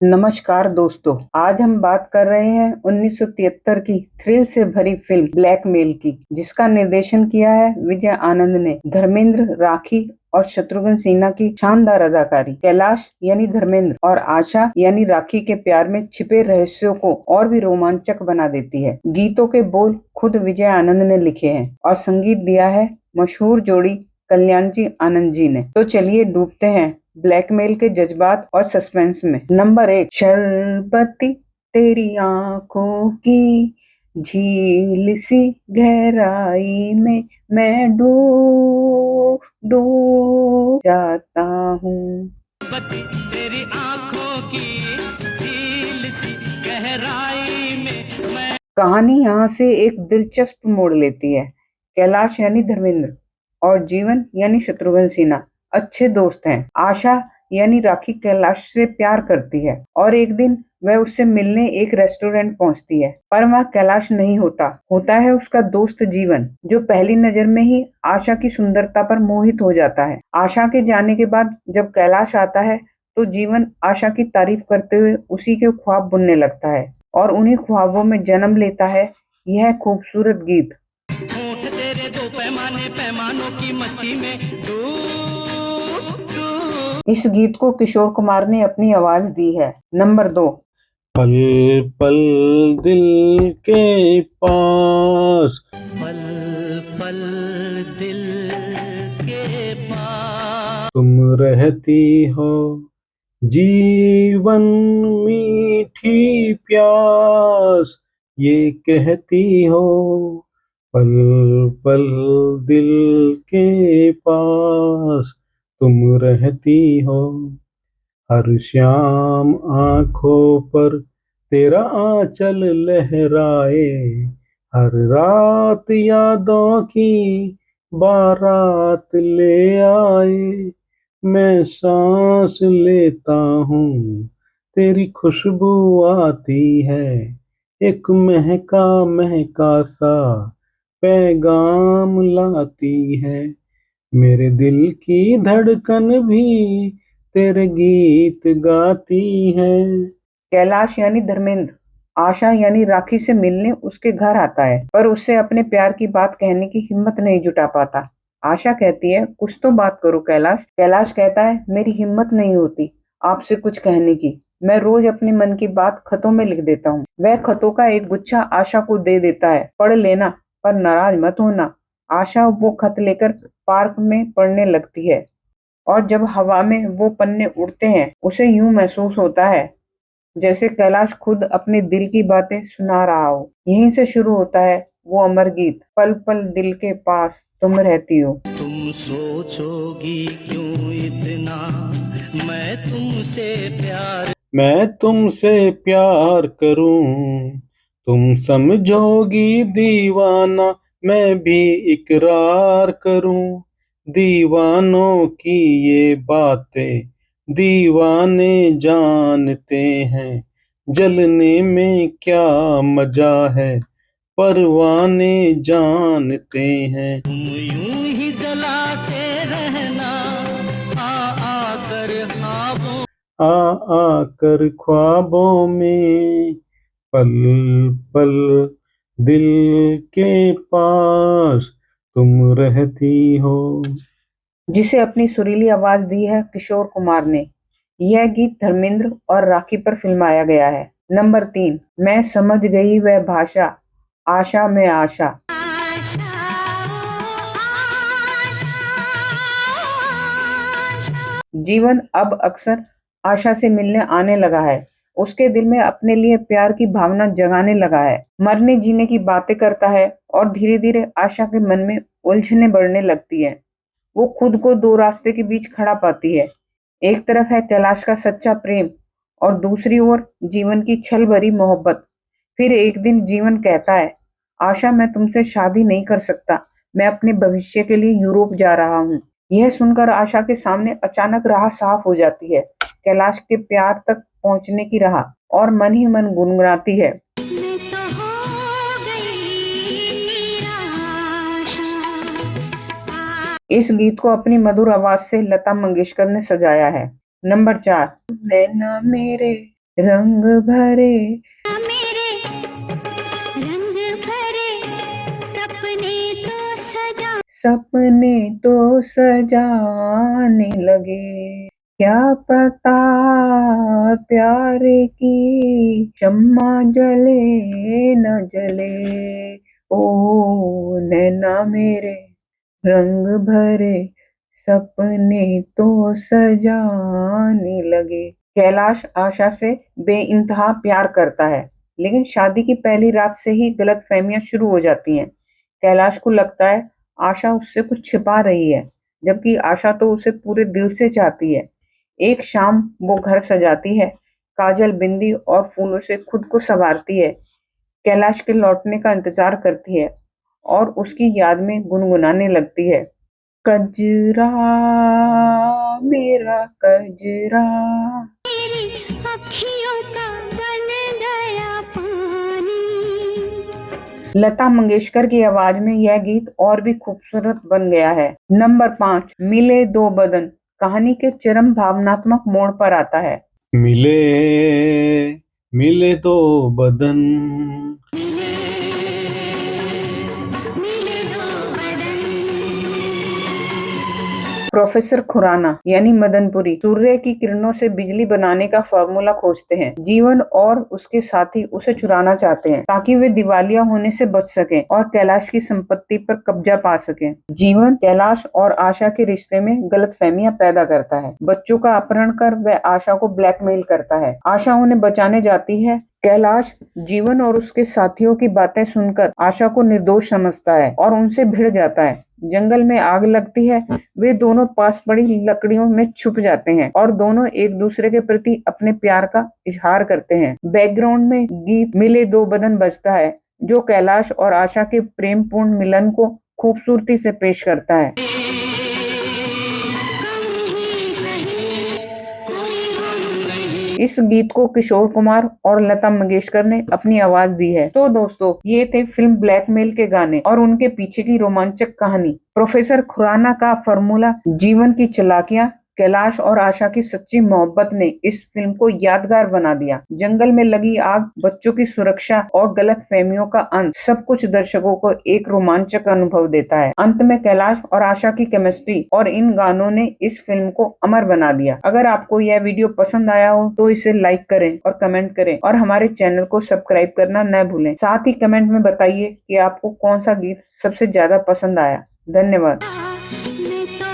नमस्कार दोस्तों, आज हम बात कर रहे हैं 1973 की थ्रिल से भरी फिल्म ब्लैकमेल की, जिसका निर्देशन किया है विजय आनंद ने। धर्मेंद्र, राखी और शत्रुघ्न सिन्हा की शानदार अदाकारी कैलाश यानी धर्मेंद्र और आशा यानी राखी के प्यार में छिपे रहस्यों को और भी रोमांचक बना देती है। गीतों के बोल खुद विजय आनंद ने लिखे हैं और संगीत दिया है मशहूर जोड़ी कल्याण जी आनंद जी ने। तो चलिए डूबते हैं ब्लैकमेल के जज्बात और सस्पेंस में। नंबर 1, शरबती तेरी आंखों की झील सी गहराई में मैं डूब जाता हूँ। तेरी आंखों की झील सी गहराई में मैं। कहानी यहाँ से एक दिलचस्प मोड़ लेती है। कैलाश यानी धर्मेंद्र और जीवन यानी शत्रुघ्न सिन्हा अच्छे दोस्त हैं। आशा यानी राखी कैलाश से प्यार करती है और एक दिन वह उससे मिलने एक रेस्टोरेंट पहुंचती है, पर वह कैलाश नहीं होता है उसका दोस्त जीवन, जो पहली नजर में ही आशा की सुंदरता पर मोहित हो जाता है। आशा के जाने के बाद जब कैलाश आता है तो जीवन आशा की तारीफ करते हुए उसी के ख्वाब बुनने लगता है और उन्हीं ख्वाबों में जन्म लेता है यह खूबसूरत गीत। होठ तेरे दो पैमाने पैमानों की मस्ती में डूब डूब। इस गीत को किशोर कुमार ने अपनी आवाज दी है। नंबर 2, पल पल दिल के पास, पल पल दिल के पास तुम रहती हो जीवन मीठी प्यास, ये कहती हो पल पल दिल के पास तुम रहती हो। हर शाम आंखों पर तेरा आंचल लहराए, हर रात यादों की बारात ले आए। मैं सांस लेता हूँ तेरी खुशबू आती है, एक महका महका सा पैगाम लाती है। मेरे दिल की धड़कन भी तेरे गीत गाती है। कैलाश यानी धर्मेंद्र आशा यानी राखी से मिलने उसके घर आता है, पर उससे अपने प्यार की बात कहने की हिम्मत नहीं जुटा पाता। आशा कहती है कुछ तो बात करो कैलाश। कैलाश कहता है मेरी हिम्मत नहीं होती आपसे कुछ कहने की, मैं रोज अपने मन की बात खतों में लिख देता हूँ। वह खतों का एक गुच्छा आशा को दे देता है, पढ़ लेना पर नाराज मत होना। आशा वो खत लेकर पार्क में पढ़ने लगती है और जब हवा में वो पन्ने उड़ते हैं उसे यूं महसूस होता है जैसे कैलाश खुद अपने दिल की बातें सुना रहा हो। यहीं से शुरू होता है वो अमर गीत, पल पल दिल के पास तुम रहती हो। तुम सोचोगी क्यों इतना, मैं तुमसे प्यार। मैं तुमसे प्यार करूं, तुम समझोगी दीवाना, मैं भी इकरार करूं। दीवानों की ये बातें दीवाने जानते हैं, जलने में क्या मजा है परवाने जानते हैं। तुम यूं ही जलाते रहना, आ आकर ख्वाबों। आ आकर ख्वाबों में, पल पल दिल के पास तुम रहती हो। जिसे अपनी सुरीली आवाज दी है किशोर कुमार ने। यह गीत धर्मेंद्र और राखी पर फिल्माया गया है। नंबर 3, मैं समझ गई वह भाषा, आशा में आशा। जीवन अब अक्सर आशा से मिलने आने लगा है। उसके दिल में अपने लिए प्यार की भावना जगाने लगा है। मरने जीने की बातें करता है और धीरे धीरे आशा के मन में उलझने बढ़ने लगती है। वो खुद को दो रास्ते के बीच खड़ा पाती है। एक तरफ है कैलाश का सच्चा प्रेम और दूसरी ओर जीवन की छल भरी मोहब्बत। फिर एक दिन जीवन कहता है, आशा मैं तुमसे शादी नहीं कर सकता, मैं अपने भविष्य के लिए यूरोप जा रहा हूँ। यह सुनकर आशा के सामने अचानक राह साफ हो जाती है, कैलाश के प्यार तक पहुंचने की राह, और मन ही मन गुनगुनाती है। मैं तो हो गई निराशा। इस गीत को अपनी मधुर आवाज से लता मंगेशकर ने सजाया है। नंबर 4, नैना मेरे रंग भरे मेरे रंग भरे सपने तो सजाने लगे, क्या पता प्यार की शम्मा जले न जले, ओ नैना मेरे रंग भरे सपने तो सजाने लगे। कैलाश आशा से बेइंतहा प्यार करता है, लेकिन शादी की पहली रात से ही गलतफहमियां शुरू हो जाती हैं। कैलाश को लगता है आशा उससे कुछ छिपा रही है, जबकि आशा तो उसे पूरे दिल से चाहती है। एक शाम वो घर सजाती है, काजल, बिंदी और फूलों से खुद को संवारती है। कैलाश के लौटने का इंतजार करती है और उसकी याद में गुनगुनाने लगती है। कजरा मेरा कजरा। मेरी अखियों का बन गया पानी। लता मंगेशकर की आवाज में यह गीत और भी खूबसूरत बन गया है। नंबर 5, मिले दो बदन कहानी के चरम भावनात्मक मोड़ पर आता है। मिले मिले दो बदन, मिले दो बदन, प्रोफेसर खुराना यानी मदनपुरी सूर्य की किरणों से बिजली बनाने का फॉर्मूला खोजते हैं। जीवन और उसके साथी उसे चुराना चाहते हैं ताकि वे दिवालिया होने से बच सकें और कैलाश की संपत्ति पर कब्जा पा सकें। जीवन कैलाश और आशा के रिश्ते में गलतफहमियां पैदा करता है। बच्चों का अपहरण कर वह आशा को ब्लैकमेल करता है। आशा उन्हें बचाने जाती है। कैलाश जीवन और उसके साथियों की बातें सुनकर आशा को निर्दोष समझता है और उनसे भिड़ जाता है। जंगल में आग लगती है, वे दोनों पास पड़ी लकड़ियों में छुप जाते हैं और दोनों एक दूसरे के प्रति अपने प्यार का इजहार करते हैं। बैकग्राउंड में गीत मिले दो बदन बजता है, जो कैलाश और आशा के प्रेमपूर्ण मिलन को खूबसूरती से पेश करता है। इस गीत को किशोर कुमार और लता मंगेशकर ने अपनी आवाज दी है। तो दोस्तों, ये थे फिल्म ब्लैकमेल के गाने और उनके पीछे की रोमांचक कहानी। प्रोफेसर खुराना का फॉर्मूला, जीवन की चालाकियां, कैलाश और आशा की सच्ची मोहब्बत ने इस फिल्म को यादगार बना दिया। जंगल में लगी आग, बच्चों की सुरक्षा और गलतफहमियों का अंत, सब कुछ दर्शकों को एक रोमांचक अनुभव देता है। अंत में कैलाश और आशा की केमिस्ट्री और इन गानों ने इस फिल्म को अमर बना दिया। अगर आपको यह वीडियो पसंद आया हो तो इसे लाइक करें और कमेंट करें और हमारे चैनल को सब्सक्राइब करना न भूलें। साथ ही कमेंट में बताइए कि आपको कौन सा गीत सबसे ज्यादा पसंद आया। धन्यवाद। मैं तो